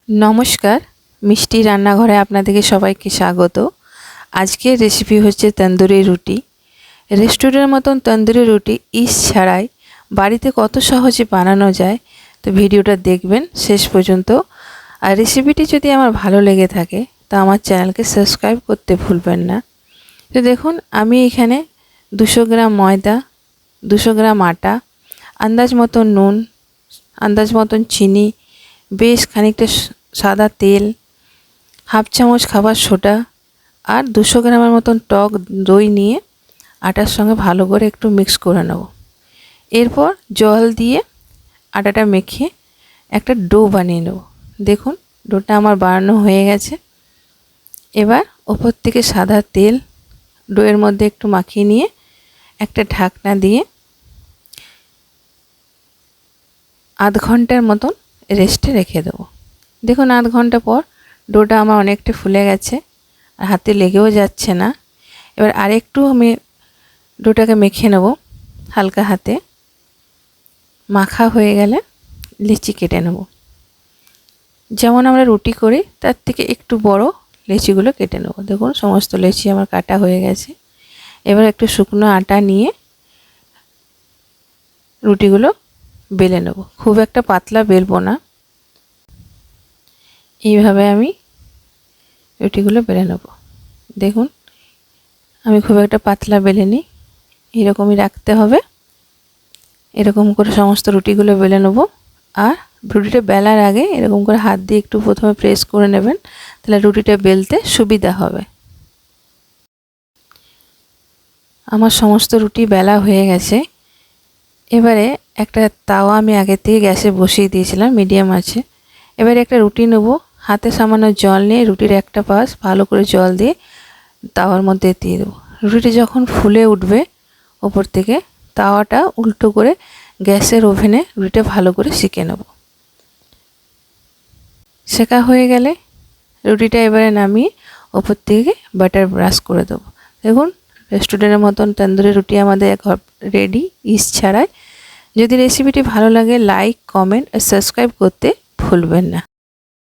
नमस्कार मिष्टी रान्नाघरे आपनादेरके सबाइके स्वागत। आजकेर रेसिपि हच्छे तंदुरी रुटी। रेस्टुरेंटेर मतन तंदुरी रुटी इस्ट छाड़ाई बाड़ीते कत सहजे बानानो जाए, तो भिडियोटा देखबेन शेष पर्यन्त। और रेसिपिटी यदि आमार भालो लेगे थाके तो आमार चैनलके सबस्क्राइब करते भुलबेन ना। तो देखुन आमी एखाने 200 ग्राम मयदा, 200 ग्राम आटा, आन्दाज मतन नुन, आन्दाज मतन चीनी, बेश खानिकटा सादा तेल, हाफ चामच खाबार सोडा और 200 ग्रामेर मतन टक दई निये आटार संगे भालो करे एकटु मिक्स करे नेब। एरपर जल दिए आटाटा मेखे एक डो बानिये नेब। देखुन डोटा आमार बानानो हये गेछे। एबार ओपर थेके सादा तेल डोयेर मध्य एकटु माखिये निये एक ढाकना दिए आध घंटार मतन रेस्टे रेखे देव। देखुन आध घंटा पर डोटा आमार अनेकटा फुले गेछे और हाथे लेगेओ जाच्छे ना। एबार आरेकटु आमि डोटाके मेखे नेब हालका हाथे। माखा हये गेले लेचि केटे नेब। जेमन आमरा रुटी करी तार थेके एकटु बड़ो लेचिगुलो केटे नेब। देखुन समस्त लेचि आमार काटा हये गेछे। एबार एकटु शुकनो आटा निये रुटिगुलो बेले नेब। खूब एकटा पातला बेलबो ना, এইভাবে আমি রুটিগুলো বেলে নেব। দেখুন আমি খুব একটা পাতলা বেলে নিই, এরকমই রাখতে হবে। এরকম করে সমস্ত রুটিগুলো বেলে নেব। আর রুটিটা বেলার আগে এরকম করে হাত দিয়ে একটু প্রথমে প্রেস করে নেবেন, তাহলে রুটিটা বেলতে সুবিধা হবে। আমার সমস্ত রুটি বেলা হয়ে গেছে। এবারে একটা তাওয়া আমি আগে থেকে গ্যাসে বসিয়ে দিয়েছিলাম মিডিয়াম আছে। এবারে একটা রুটি নেব, हाथे सामान्य जल निये रुटिर एकटा पाश भालो करे जल दिए तावार मध्य दिए देव। रुटिटी जखन फुले उठबे ओपर थेके तावाटा उल्टो करे गैसेर ओभेने रुटिटा भालो करे सेके नेब। सेका हये गेले रुटिटा एबारे नामिये ओपर थेके बाटार ब्राश करे देव। देखुन रेस्टुरेंटेर मतन तंदुरी रुटी आमादेर रेडी इस्ट छाड़ाई। यदि रेसिपिटी भालो लागे लाइक कमेंट और सबस्क्राइब करते भुलबेन ना।